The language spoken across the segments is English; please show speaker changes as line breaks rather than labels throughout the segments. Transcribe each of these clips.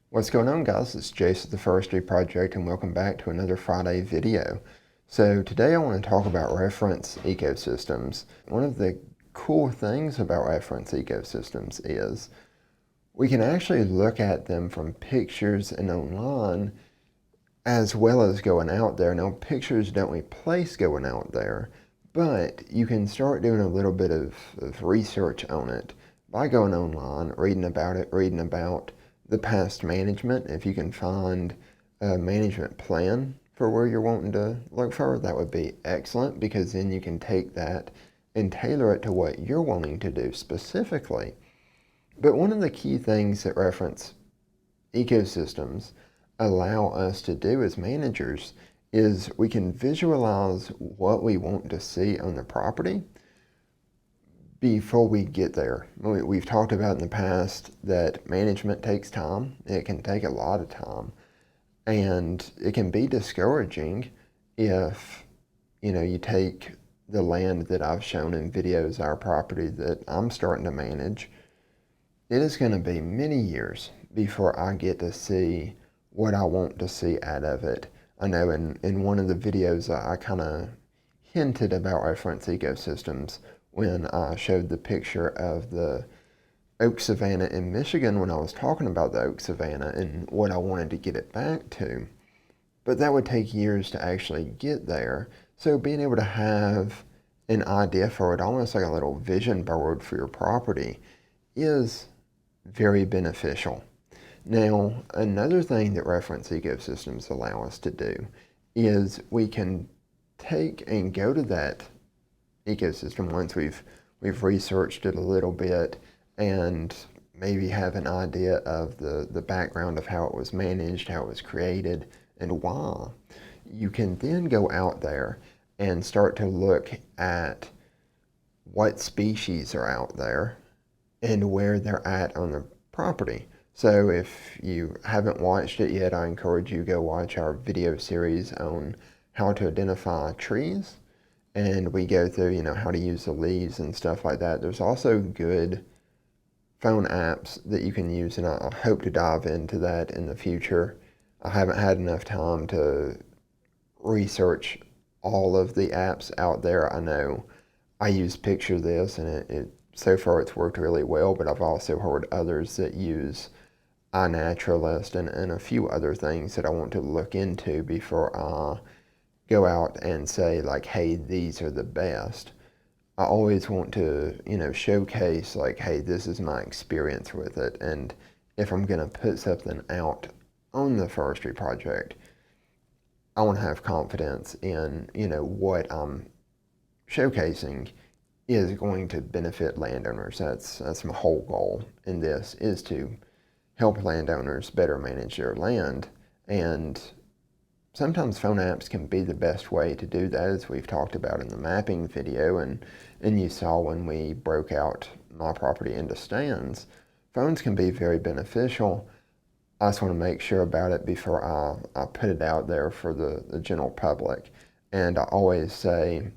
What's going on, guys? It's Jace at the Forestry Project, and welcome back to another Friday video. So today I want to talk about reference ecosystems. One of the cool things about reference ecosystems is we can actually look at them from pictures and online as well as going out there. Now, pictures don't replace going out there, but you can start doing a little bit of research on it by going online, reading about it, reading about the past management. If you can find a management plan for where you're wanting to look for, that would be excellent, because then you can take that and tailor it to what you're wanting to do specifically. But one of the key things that reference ecosystems allow us to do as managers is we can visualize what we want to see on the property before we get there. We've talked about in the past that management takes time. It can take a lot of time, and it can be discouraging if you take the land that I've shown in videos, our property that I'm starting to manage. It is going to be many years before I get to see what I want to see out of it. I know in one of the videos I kind of hinted about reference ecosystems when I showed the picture of the oak savanna in Michigan, when I was talking about the oak savanna and what I wanted to get it back to. But that would take years to actually get there. So being able to have an idea for it, almost like a little vision board for your property, is very beneficial. Now, another thing that reference ecosystems allow us to do is we can take and go to that ecosystem once we've researched it a little bit and maybe have an idea of the background of how it was managed, how it was created, and why. You can then go out there and start to look at what species are out there and where they're at on the property. So if you haven't watched it yet, I encourage you to go watch our video series on how to identify trees. And we go through, how to use the leaves and stuff like that. There's also good phone apps that you can use, and I hope to dive into that in the future. I haven't had enough time to research all of the apps out there. I know I use Picture This, and it so far it's worked really well, but I've also heard others that use iNaturalist and a few other things that I want to look into before I go out and say, like, hey, these are the best. I always want to, showcase, like, hey, this is my experience with it. And if I'm going to put something out on the forestry project, I want to have confidence in, what I'm showcasing is going to benefit landowners. That's my whole goal in this, is to help landowners better manage their land. And sometimes phone apps can be the best way to do that, as we've talked about in the mapping video, and you saw when we broke out my property into stands. Phones can be very beneficial. I just want to make sure about it before I put it out there for the general public. And I always say,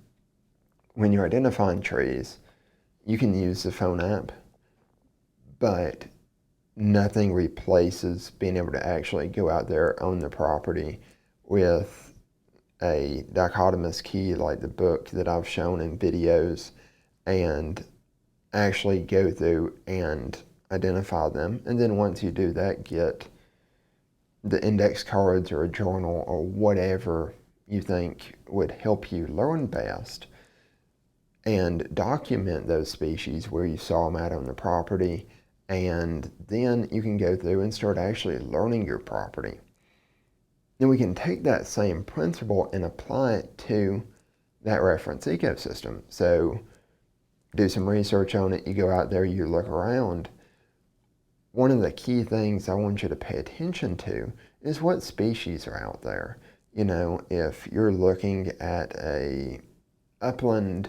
when you're identifying trees, you can use the phone app, but nothing replaces being able to actually go out there on the property with a dichotomous key like the book that I've shown in videos, and actually go through and identify them. And then once you do that, get the index cards or a journal or whatever you think would help you learn best, and document those species where you saw them out on the property. And then you can go through and start actually learning your property. Then we can take that same principle and apply it to that reference ecosystem. So do some research on it, you go out there, you look around. One of the key things I want you to pay attention to is what species are out there. If you're looking at a upland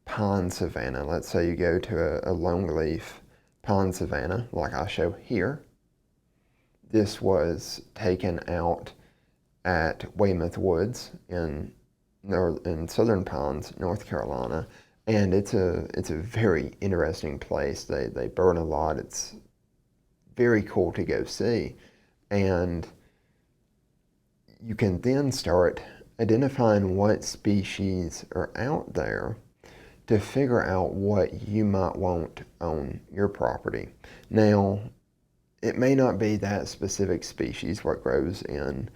pine savanna, let's say you go to a longleaf pine savanna like I show here. This was taken out at Weymouth Woods in Southern Pines, North Carolina, and it's a very interesting place. They burn a lot. It's very cool to go see. And you can then start identifying what species are out there to figure out what you might want on your property. Now, it may not be that specific species. What grows in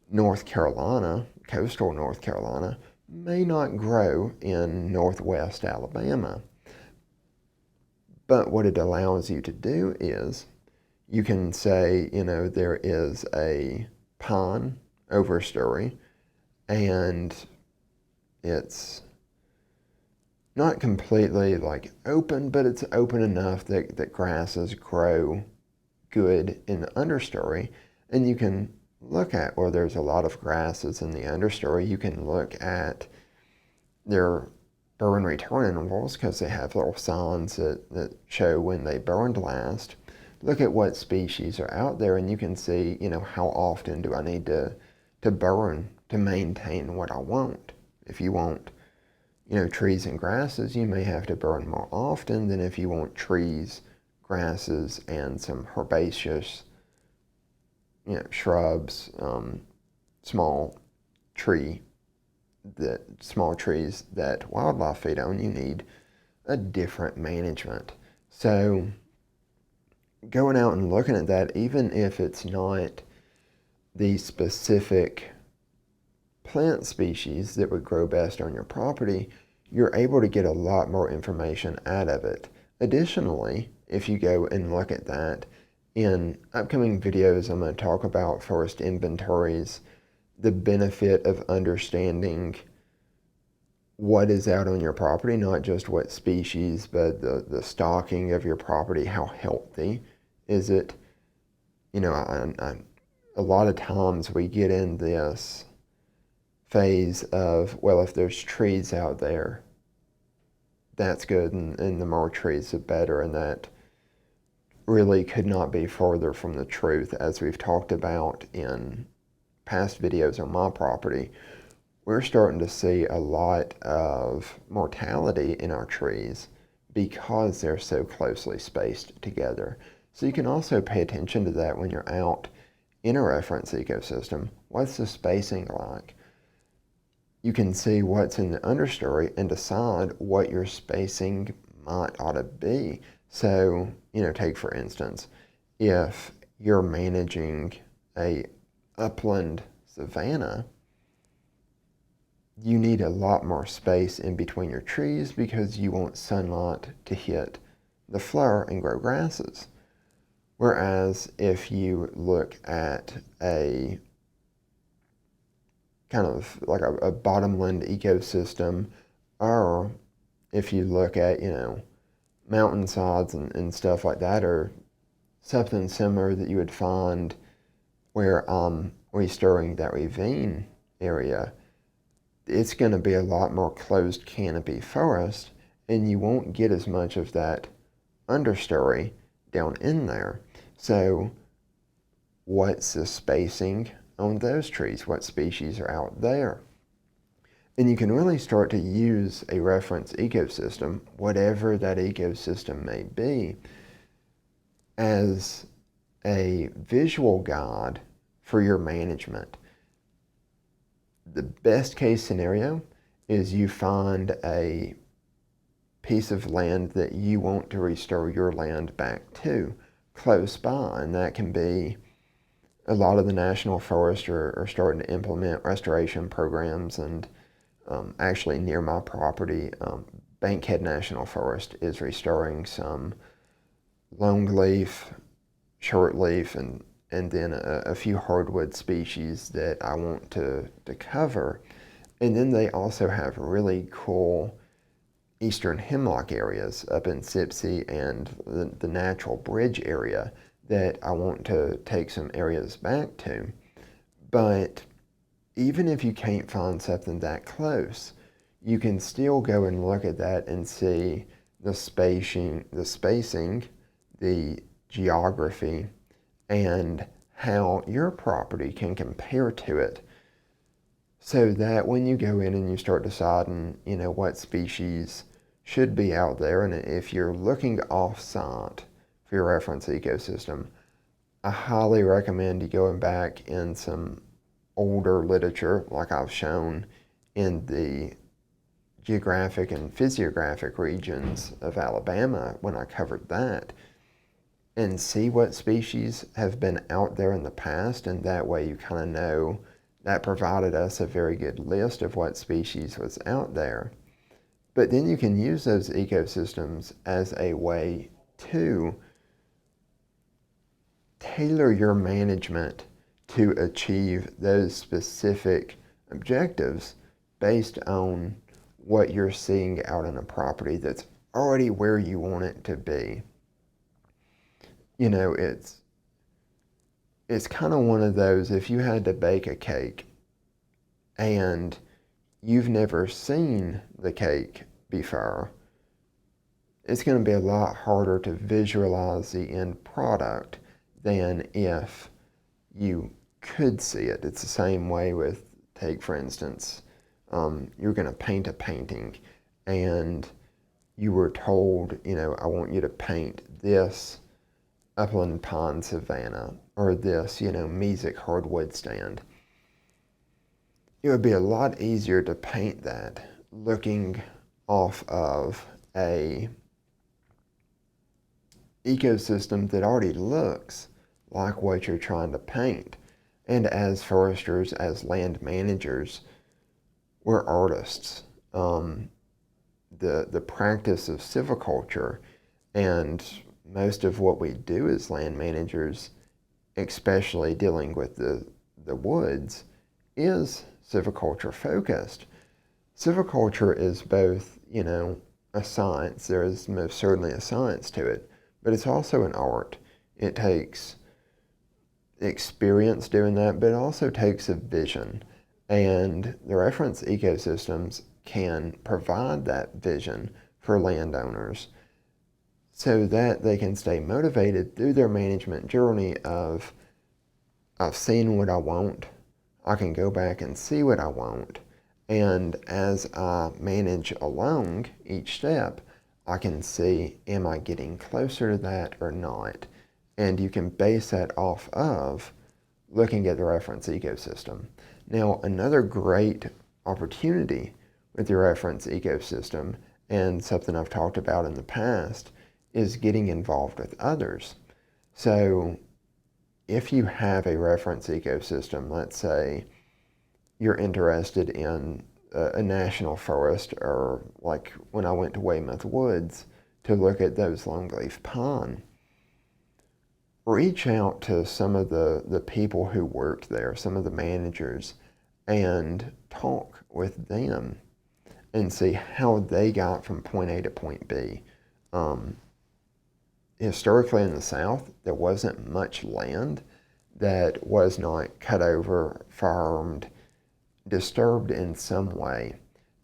North Carolina, coastal North Carolina, may not grow in Northwest Alabama. But what it allows you to do is you can say, there is a pine overstory, and it's not completely like open, but it's open enough that grasses grow good in the understory. And you can look at where there's a lot of grasses in the understory. You can look at their burn return intervals, because they have little signs that show when they burned last. Look at what species are out there, and you can see, how often do I need to burn to maintain what I want. If you want, trees and grasses, you may have to burn more often than if you want trees, grasses, and some herbaceous, shrubs, small trees that wildlife feed on. You need a different management. So going out and looking at that, even if it's not the specific plant species that would grow best on your property, you're able to get a lot more information out of it. Additionally, if you go and look at that, in upcoming videos, I'm going to talk about forest inventories, the benefit of understanding what is out on your property, not just what species, but the stocking of your property. How healthy is it? A lot of times we get in this phase of, well, if there's trees out there, that's good, and the more trees, the better, and that really could not be further from the truth. As we've talked about in past videos on my property, we're starting to see a lot of mortality in our trees because they're so closely spaced together. So you can also pay attention to that when you're out in a reference ecosystem. What's the spacing like? You can see what's in the understory and decide what your spacing might ought to be. So, take for instance, if you're managing a upland savanna, you need a lot more space in between your trees because you want sunlight to hit the flower and grow grasses. Whereas if you look at a kind of like a bottomland ecosystem, or if you look at, mountainsides and stuff like that, or something similar that you would find where restoring that ravine area, it's going to be a lot more closed canopy forest, and you won't get as much of that understory down in there. So what's the spacing on those trees? What species are out there? And you can really start to use a reference ecosystem, whatever that ecosystem may be, as a visual guide for your management. The best case scenario is you find a piece of land that you want to restore your land back to close by, and that can be a lot of the national forests are starting to implement restoration programs, and actually near my property, Bankhead National Forest is restoring some longleaf, shortleaf, and then a few hardwood species that I want to cover. And then they also have really cool eastern hemlock areas up in Sipsey and the Natural Bridge area that I want to take some areas back to. But even if you can't find something that close, you can still go and look at that and see the spacing, the geography, and how your property can compare to it, so that when you go in and you start deciding, what species should be out there, and if you're looking off-site for your reference ecosystem, I highly recommend you going back in some older literature, like I've shown in the geographic and physiographic regions of Alabama when I covered that, and see what species have been out there in the past, and that way you kind of know that provided us a very good list of what species was out there. But then you can use those ecosystems as a way to tailor your management to achieve those specific objectives based on what you're seeing out on a property that's already where you want it to be. You know, it's kind of one of those, if you had to bake a cake and you've never seen the cake before, it's going to be a lot harder to visualize the end product than if you could see it. It's the same way with, take for instance, you're going to paint a painting and you were told, you know, I want you to paint this upland pine savanna or this, you know, mesic hardwood stand. It would be a lot easier to paint that looking off of a ecosystem that already looks like what you're trying to paint. And as foresters, as land managers, we're artists. The practice of silviculture and most of what we do as land managers, especially dealing with the woods, is silviculture focused. Silviculture is both, you know, a science. There is most certainly a science to it, but it's also an art. It takes experience doing that, but it also takes a vision. And the reference ecosystems can provide that vision for landowners so that they can stay motivated through their management journey of, I've seen what I want, I can go back and see what I want, and as I manage along each step, I can see, am I getting closer to that or not? And you can base that off of looking at the reference ecosystem. Now, another great opportunity with your reference ecosystem, and something I've talked about in the past, is getting involved with others. So if you have a reference ecosystem, let's say you're interested in a national forest, or like when I went to Weymouth Woods to look at those longleaf pine, reach out to some of the people who worked there, some of the managers, and talk with them and see how they got from point A to point B. Historically in the South, there wasn't much land that was not cut over, farmed, disturbed in some way,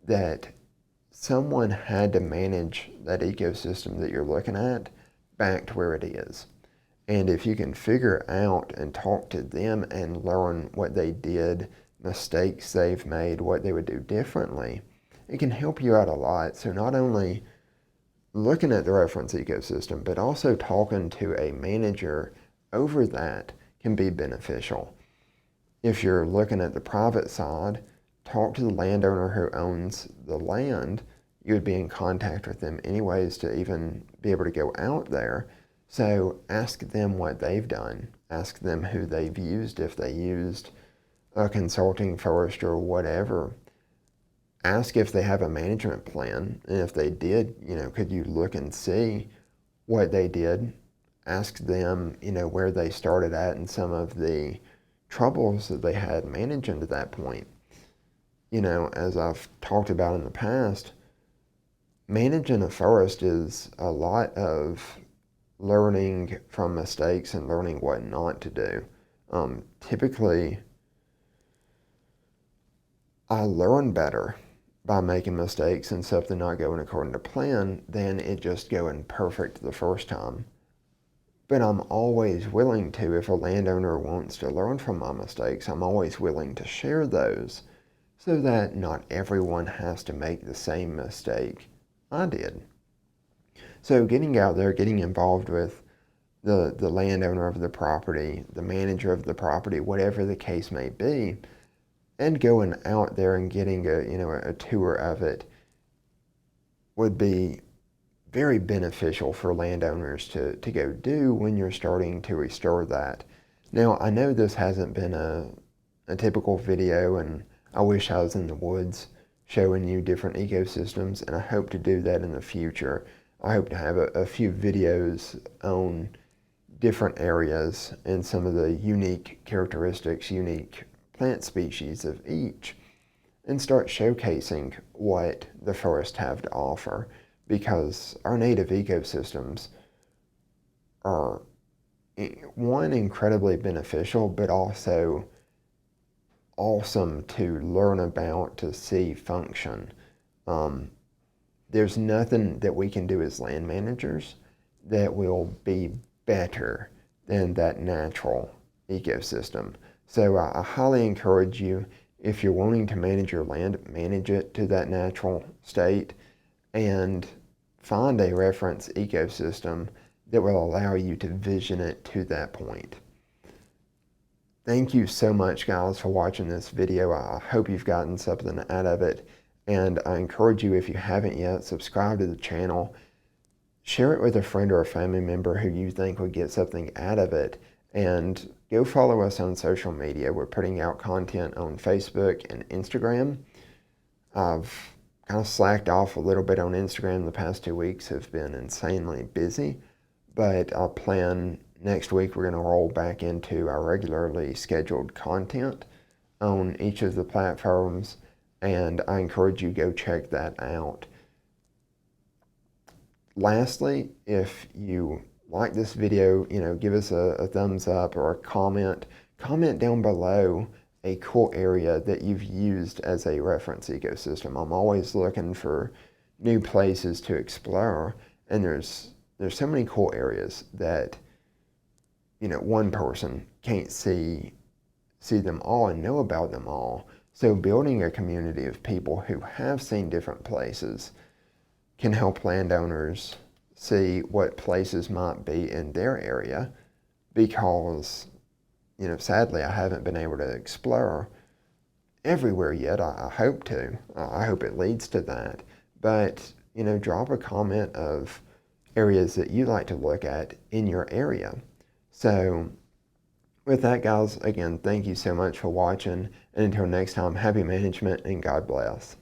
that someone had to manage that ecosystem that you're looking at back to where it is. And if you can figure out and talk to them and learn what they did, mistakes they've made, what they would do differently, it can help you out a lot. So not only looking at the reference ecosystem, but also talking to a manager over that can be beneficial. If you're looking at the private side, talk to the landowner who owns the land. You would be in contact with them anyways to even be able to go out there. So ask them what they've done. Ask them who they've used, if they used a consulting forester or whatever. Ask if they have a management plan, and if they did, you know, could you look and see what they did? Ask them, you know, where they started at and some of the troubles that they had managing to that point. You know, as I've talked about in the past, managing a forest is a lot of learning from mistakes and learning what not to do. Typically, I learn better by making mistakes and something not going according to plan than it just going perfect the first time. But I'm always willing to, if a landowner wants to learn from my mistakes, I'm always willing to share those so that not everyone has to make the same mistake I did. So getting out there, getting involved with the landowner of the property, the manager of the property, whatever the case may be, and going out there and getting a tour of it would be very beneficial for landowners to go do when you're starting to restore that. Now, I know this hasn't been a typical video, and I wish I was in the woods showing you different ecosystems, and I hope to do that in the future. I hope to have a few videos on different areas and some of the unique characteristics, unique plant species of each, and start showcasing what the forests have to offer, because our native ecosystems are, one, incredibly beneficial, but also awesome to learn about, to see function. There's nothing that we can do as land managers that will be better than that natural ecosystem. So I highly encourage you, if you're wanting to manage your land, manage it to that natural state and find a reference ecosystem that will allow you to vision it to that point. Thank you so much, guys, for watching this video. I hope you've gotten something out of it, and I encourage you, if you haven't yet, subscribe to the channel, share it with a friend or a family member who you think would get something out of it, and go follow us on social media. We're putting out content on Facebook and Instagram. I've kind of slacked off a little bit on Instagram. The past 2 weeks have been insanely busy, but I plan next week we're going to roll back into our regularly scheduled content on each of the platforms, and I encourage you to go check that out. Lastly, if you like this video, give us a thumbs up or a comment. Comment down below a cool area that you've used as a reference ecosystem. I'm always looking for new places to explore, and there's so many cool areas that one person can't see them all and know about them all. So building a community of people who have seen different places can help landowners see what places might be in their area, because sadly I haven't been able to explore everywhere yet. I hope to. I hope it leads to that. But drop a comment of areas that you like to look at in your area. So with that, guys, again, thank you so much for watching, and until next time, happy management and God bless.